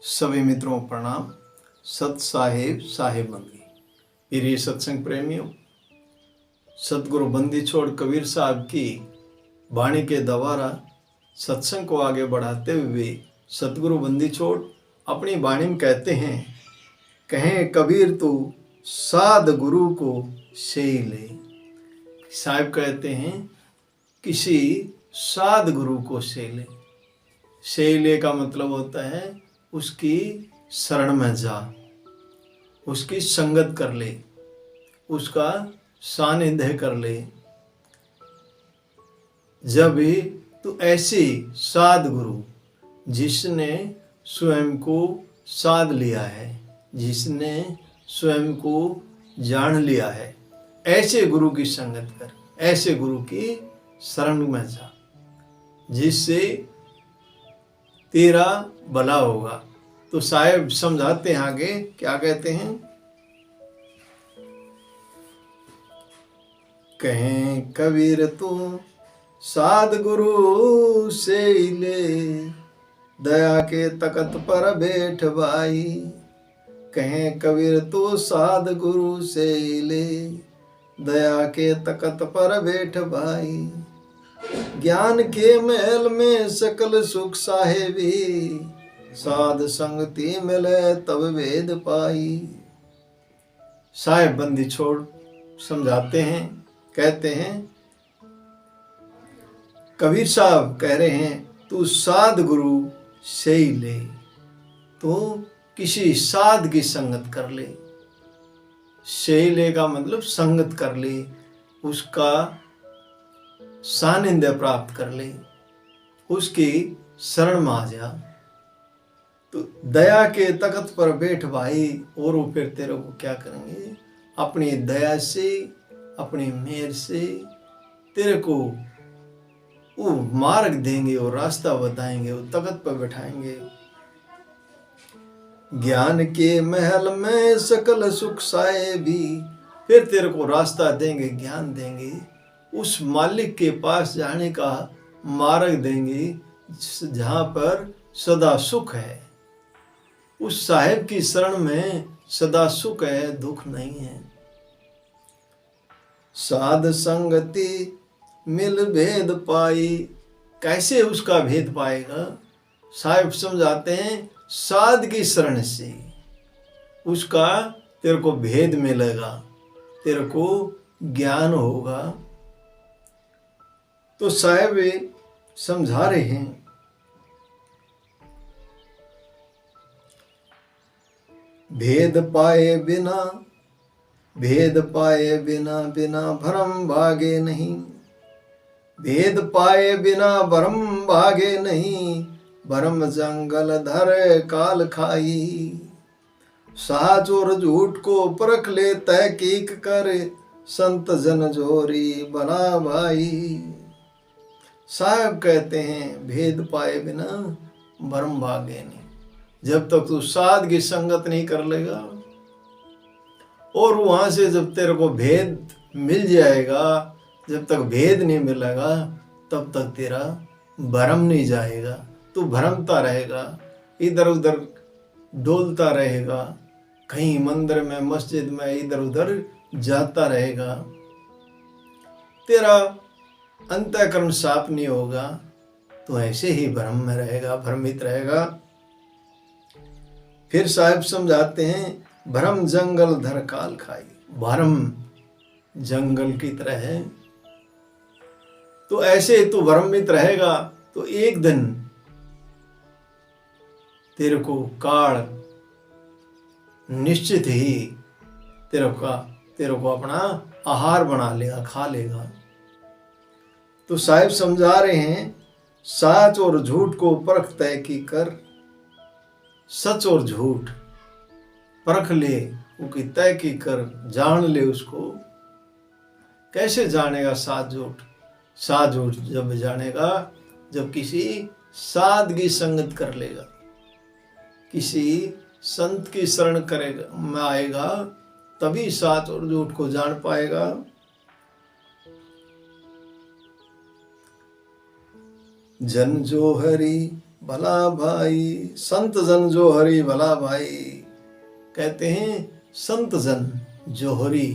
सभी मित्रों को प्रणाम। सत साहेब साहेब बंदी प्रिय सत्संग प्रेमियों, सतगुरु बंदी छोड़ कबीर साहब की वाणी के द्वारा सत्संग को आगे बढ़ाते हुए सतगुरु बंदी छोड़ अपनी वाणी में कहते हैं, कहें कबीर तू साध गुरु को से ले। साहब कहते हैं किसी साध गुरु को से ले का मतलब होता है उसकी शरण में जा, उसकी संगत कर ले, उसका सानिध्य कर ले। जब भी तो ऐसे साध गुरु जिसने स्वयं को साध लिया है, जिसने स्वयं को जान लिया है, ऐसे गुरु की संगत कर, ऐसे गुरु की शरण में जा, जिससे तेरा भला होगा। तो साहेब समझाते हैं आगे, क्या कहते हैं, कहें कबीर तू साध गुरु से ले, दया के तकत पर बैठ भाई। कहें कबीर तू साध गुरु से ले, दया के तकत पर बैठ भाई। ज्ञान के महल में सकल सुख साहेबी, साध संगति मिले तब वेद पाई। साहेब बंदी छोड़ समझाते हैं, कहते हैं, कबीर साहब कह रहे हैं तू साध गुरु से ही ले, तो किसी साध की संगत कर ले। से ही ले का मतलब संगत कर ले, उसका सानिध्य प्राप्त कर ले, उसकी शरण में आ जा। तो दया के तख्त पर बैठ भाई, और वो फिर तेरे को क्या करेंगे, अपनी दया से, अपनी मेहर से तेरे को वो मार्ग देंगे और रास्ता बताएंगे, वो तख्त पर बैठाएंगे। ज्ञान के महल में सकल सुख साहेबी, फिर तेरे को रास्ता देंगे, ज्ञान देंगे, उस मालिक के पास जाने का मार्ग देंगे जहाँ पर सदा सुख है। उस साहेब की शरण में सदा सुख है, दुख नहीं है। साध संगति मिल भेद पाई, कैसे उसका भेद पाएगा? साहेब समझाते हैं साध की शरण से उसका तेरे को भेद मिलेगा, तेरे को ज्ञान होगा। तो साहेब समझा रहे हैं, भेद पाए बिना बिना भरम भागे नहीं। भेद पाए बिना भरम भागे नहीं, भरम जंगल धर काल खाई। साच और झूठ को परख ले तहकीक कर, संत जन जोरी बना भाई। साहब कहते हैं भेद पाए बिना भरम भागे नहीं। जब तक तू साध की संगत नहीं कर लेगा और वहां से जब तेरे को भेद मिल जाएगा, जब तक भेद नहीं मिलेगा तब तक तेरा भरम नहीं जाएगा। तू भरमता रहेगा, इधर उधर डोलता रहेगा, कहीं मंदिर में मस्जिद में इधर उधर जाता रहेगा, तेरा अंतःकरण साफ नहीं होगा, तो ऐसे ही भ्रम में रहेगा, भ्रमित रहेगा। फिर साहब समझाते हैं, भ्रम जंगल धर काल खाई। भ्रम जंगल की तरह है, तो ऐसे ही तू भ्रमित रहेगा तो एक दिन तेरे को काल निश्चित ही तेरे को अपना आहार बना लेगा, खा लेगा। तो साहिब समझा रहे हैं, सच और झूठ को परख तय की कर। सच और झूठ परख ले, उसकी तय की कर, जान ले उसको। कैसे जानेगा साच झूठ? साच झूठ जब जानेगा जब किसी साध की संगत कर लेगा, किसी संत की शरण करेगा में आएगा, तभी साच और झूठ को जान पाएगा। जन जो हरि भला भाई। संत जन जो हरि भला भाई। कहते हैं संत जन जो हरि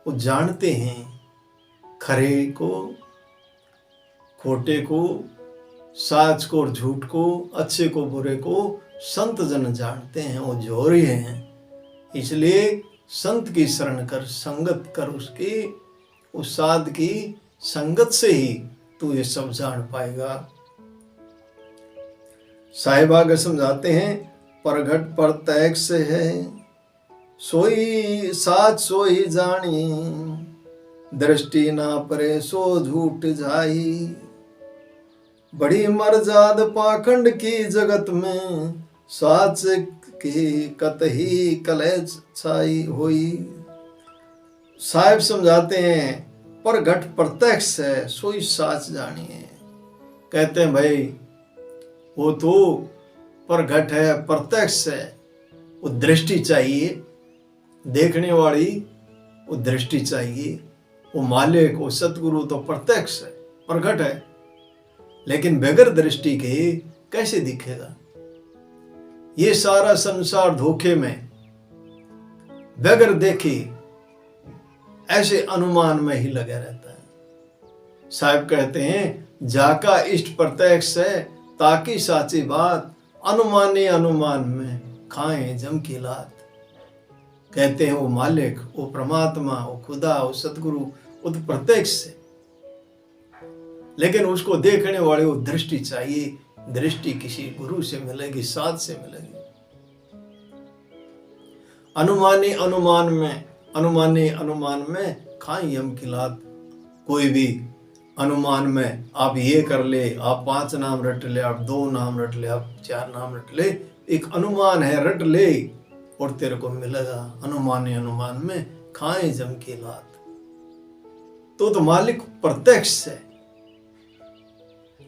वो जानते हैं खरे को खोटे को, साच को और झूठ को, अच्छे को बुरे को संत जन जानते हैं, वो जोहरी हैं। इसलिए संत की शरण कर, संगत कर उसकी, उस साध की संगत से ही तू ये सब जान पाएगा। साहिब आगे समझाते हैं परघट परतैक से है सोई साच सोई जानी, दृष्टि ना परे सो झूठ जाई। बड़ी मर्जाद पाखंड की जगत में, साच की कतही कलह छाई होई। साहिब समझाते हैं पर घट प्रत्यक्ष है सोई साच जानिए। कहते हैं भाई वो तो पर घट है, प्रत्यक्ष है, वो दृष्टि चाहिए, देखने वाली वो दृष्टि चाहिए। वो मालिक वो सतगुरु तो प्रत्यक्ष है, प्रगट है, लेकिन बगैर दृष्टि के कैसे दिखेगा? ये सारा संसार धोखे में बगैर देखे ऐसे अनुमान में ही लगा रहता है। साहब कहते हैं जाका इष्ट प्रत्यक्ष है ताकि साची बात, अनुमाने अनुमान में खाएं जम की लात। कहते हैं वो मालिक वो परमात्मा वो खुदा वो सतगुरु वो तो प्रत्यक्ष है, लेकिन उसको देखने वाले वो दृष्टि चाहिए। दृष्टि किसी गुरु से मिलेगी, साध से मिलेगी। अनुमाने अनुमान में खाई यम की लात। कोई भी अनुमान में आप ये कर ले, आप 5 नाम रट ले, आप 2 नाम रट ले, आप 4 नाम रट ले, एक अनुमान है रट ले और तेरे को मिलेगा। अनुमान में खाए जम की लात। तो मालिक प्रत्यक्ष है।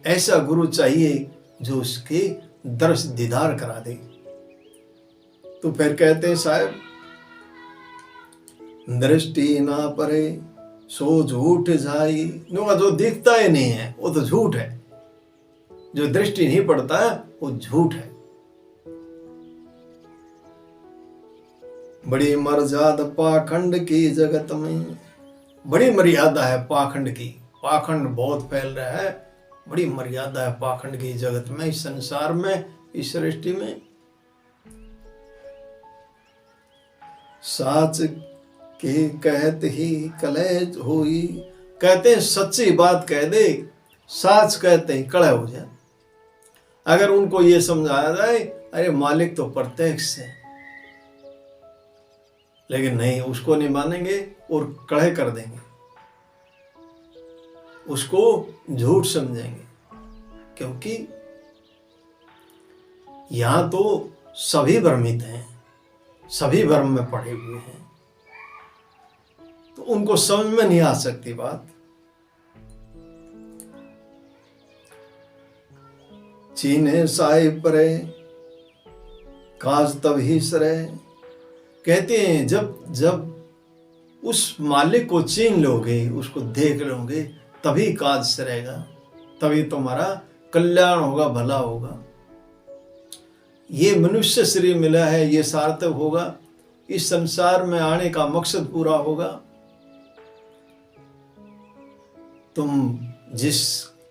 ऐसा गुरु चाहिए जो उसके दर्श दीदार करा दे। तो फिर कहते हैं साहब दृष्टि ना परे सो झूठ जाई। जो दिखता ही नहीं है वो तो झूठ है, जो दृष्टि नहीं पड़ता है वो झूठ है। बड़ी मर्यादा पाखंड की जगत में, बड़ी मर्यादा है पाखंड की। पाखंड बहुत फैल रहा है, बड़ी मर्यादा है पाखंड की जगत में, इस संसार में, इस सृष्टि में। साच के कहत ही कलह हुई। कहते हैं सच्ची बात कह दे, साच कहते ही कलह हो जाए। अगर उनको ये समझाया जाए अरे मालिक तो प्रत्यक्ष है, लेकिन नहीं, उसको नहीं मानेंगे और कलह कर देंगे, उसको झूठ समझेंगे। क्योंकि यहां तो सभी भ्रमित हैं, सभी भ्रम में पड़े हुए हैं, तो उनको समझ में नहीं आ सकती बात। चीने साहिब परे काज तभी सरे। कहते हैं जब उस मालिक को चीन लोगे, उसको देख लोगे, तभी काज सरेगा, तभी तुम्हारा कल्याण होगा, भला होगा। ये मनुष्य शरीर मिला है, ये सार्थक होगा, इस संसार में आने का मकसद पूरा होगा। तुम जिस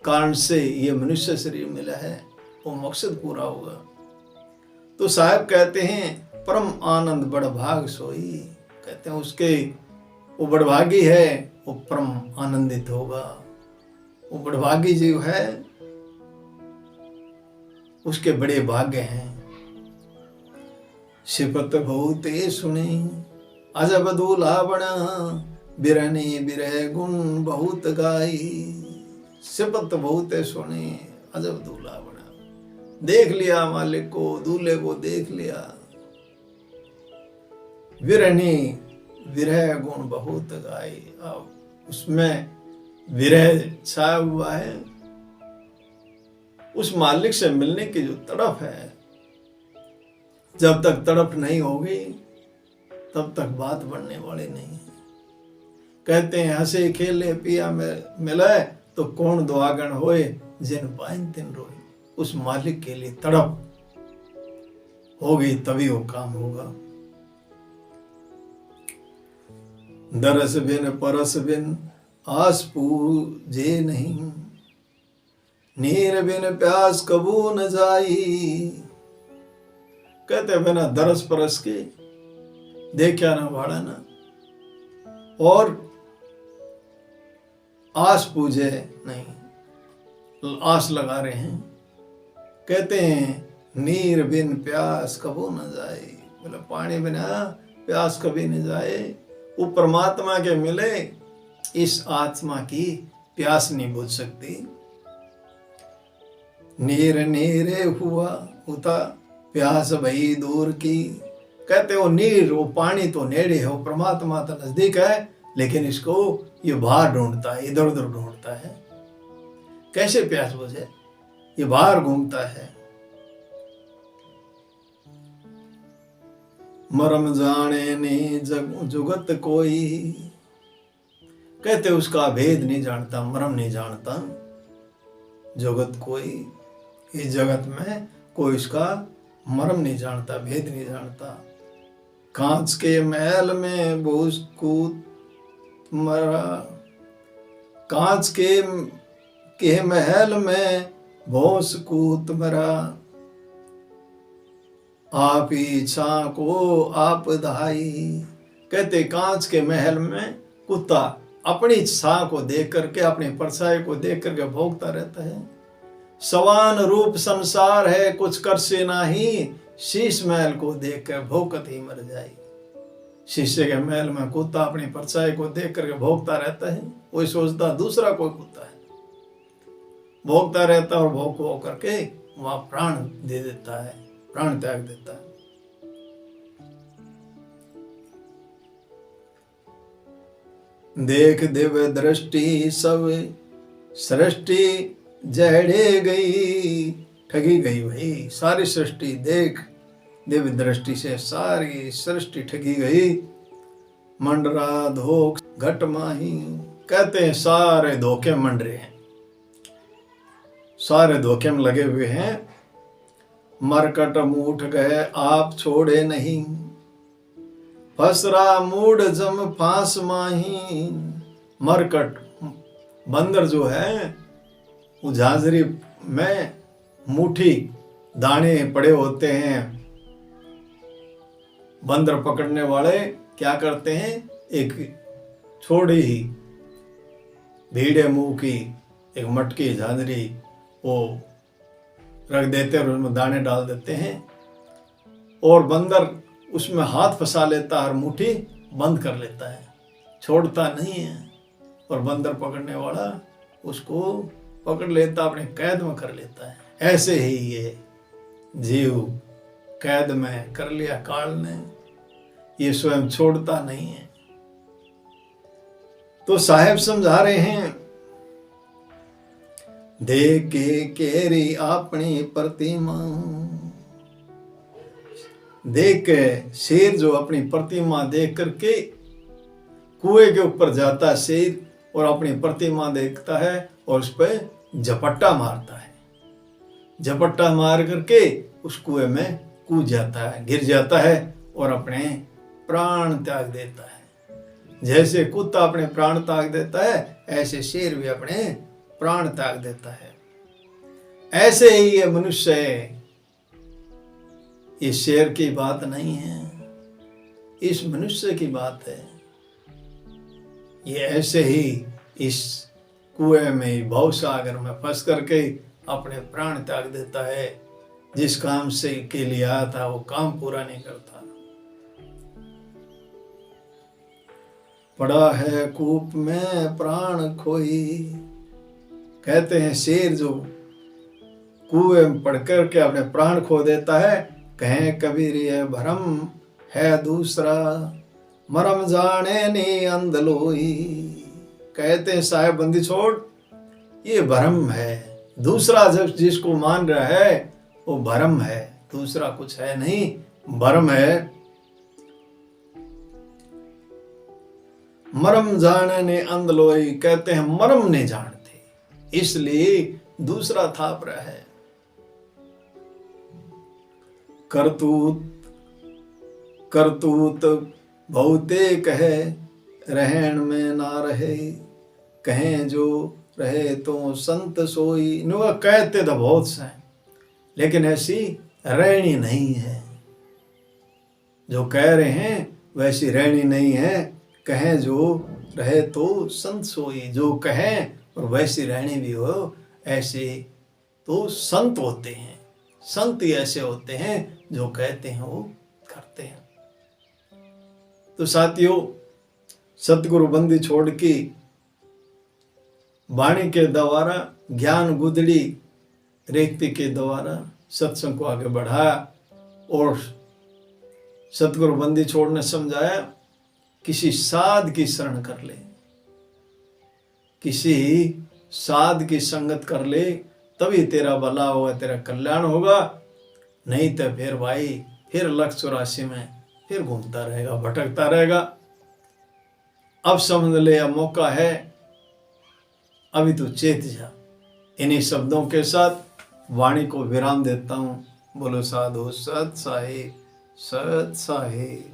कारण से ये मनुष्य शरीर मिला है वो मकसद पूरा होगा। तो साहब कहते हैं परम आनंद बड़ भाग सोई। कहते हैं उसके वो बड़भागी है, वो परम आनंदित होगा। वो बड़भागी जीव है, उसके बड़े भाग्य हैं। सिफत बहुत सुनी अजब दूल्हा बना, बिरहनी बिरह गुण बहुत गाई। सिफत बहुत सुनी अजब दूल्हा बना। देख लिया मालिक को, दूल्हे को देख लिया। विरहनी विरह गुण बहुत गाई। अब उसमें विरह छाया हुआ है। उस मालिक से मिलने की जो तड़प है, जब तक तड़प नहीं होगी तब तक बात बढ़ने वाली नहीं है। कहते हैं हंसे खेले पिया में मिले, तो कौन दुआगन होए जिन पाइन तिन रोए। उस मालिक के लिए तड़प हो गई, तभी वो काम होगा। दरस बिन परस बिन आस पूजे नहीं, नीर बिन प्यास कबू न जाई। कहते बिना दरस परस के देखा ना भाड़ा ना, और आस पूजे नहीं, आस लगा रहे हैं। कहते हैं नीर बिन प्यास कबू न जाए, बोले पानी बिना प्यास कभी न जाए। वो परमात्मा के मिले इस आत्मा की प्यास नहीं बुझ सकती। नीर नीरे हुआ होता प्यास भई दूर की। कहते हो नीर, वो पानी तो नेड़े है, वो परमात्मा तो नजदीक है, लेकिन इसको ये बाहर ढूंढता है, इधर उधर ढूंढता है। कैसे प्यास बुझे? ये बाहर घूमता है। मरम जाने ने जुगत कोई। कहते उसका भेद नहीं जानता, मरम नहीं जानता जुगत कोई। इस जगत में कोई इसका मरम नहीं जानता, भेद नहीं जानता। कांच के महल में भूस कूद मरा, कांच के महल में भोस कूत मरा। आप ही छा को आप धाई। कहते कांच के महल में कुत्ता अपनी छा को देख करके, अपनी परछाई को देख करके भोगता रहता है। सवान रूप संसार है कुछ कर से नाही, शीश महल को देख कर भोगत ही मर जाए। शीशे के महल में कुत्ता अपनी परछाई को देख करके भोगता रहता है। कोई सोचता दूसरा कोई कुत्ता है, भोगता रहता और भोग करके वहां प्राण दे देता है, प्राण त्याग देता है। देख दिव्य दृष्टि सब सृष्टि जहड़े गई। ठगी गई भाई सारी सृष्टि, देख दिव्य दृष्टि से सारी सृष्टि ठगी गई। मंडरा धोख घट माही। कहते हैं सारे धोखे मंड रहे हैं, सारे धोखे में लगे हुए हैं। मरकट मूठ गए आप छोड़े नहीं, फसरा मूड जम फांस माही। मरकट बंदर जो है, वो झांझरी में मुट्ठी दाने पड़े होते हैं। बंदर पकड़ने वाले क्या करते हैं, एक छोटी ही भीड़े मुंह की एक मटकी झांझरी वो रख देते हैं और उसमें दाने डाल देते हैं, और बंदर उसमें हाथ फंसा लेता है और मुट्ठी बंद कर लेता है, छोड़ता नहीं है। और बंदर पकड़ने वाला उसको पकड़ लेता, अपने कैद में कर लेता है। ऐसे ही ये जीव कैद में कर लिया काल ने, ये स्वयं छोड़ता नहीं है। तो साहेब समझा रहे हैं, देख के केरी अपनी प्रतिमा। देख के शेर जो अपनी प्रतिमा देख करके कुएं के ऊपर जाता है शेर, और अपनी प्रतिमा देखता है और उस पर झपट्टा मारता है। झपट्टा मार करके उस कुएं में कूद जाता है, गिर जाता है और अपने प्राण त्याग देता है। जैसे कुत्ता अपने प्राण त्याग देता है, ऐसे शेर भी अपने प्राण त्याग देता है। ऐसे ही ये मनुष्य है, इस शेर की बात नहीं है, इस मनुष्य की बात है। ये ऐसे ही इस कुएं में, भव सागर में फंस करके अपने प्राण त्याग देता है। जिस काम से के लिए आया था वो काम पूरा नहीं करता। पड़ा है कूप में प्राण खोई। कहते हैं शेर जो कुएं में पड़ करके अपने प्राण खो देता है, कहें कबीर ये भरम है दूसरा, मरम जाने नी अंधलोई। कहते हैं साहेब बंदी छोड़, ये भरम है, दूसरा जब जिसको मान रहा है वो भरम है, दूसरा कुछ है नहीं, भरम है। मरम जाने ने अंधलोई। कहते हैं मरम नहीं जानते, इसलिए दूसरा थाप रहा है। करतूत करतूत बहुते कहे, रहन में ना रहे, कहें जो रहे तो संत सोई। वह कहते तो बहुत से हैं, लेकिन ऐसी रहनी नहीं है। जो कह रहे हैं वैसी रहनी नहीं है। कहें जो रहे तो संत सोई, जो कहें और वैसी रहनी भी हो, ऐसे तो संत होते हैं। संत ही ऐसे होते हैं जो कहते हैं वो करते हैं। तो साथियों, सतगुरु बंदी छोड़ की वाणी के द्वारा, ज्ञान गुदड़ी रेखती के द्वारा सत्संग को आगे बढ़ाया और सतगुरु बंदी छोड़ ने समझाया किसी साध की शरण कर ले, किसी साध की संगत कर ले, तभी तेरा भला होगा, तेरा कल्याण होगा। नहीं तो फिर भाई फिर लक्ष्य 84 में फिर घूमता रहेगा, भटकता रहेगा। अब समझ ले, अब मौका है, अभी तो चेत जा। इन्हीं शब्दों के साथ वाणी को विराम देता हूं। बोलो साधु सत साहिब, सत साहिब।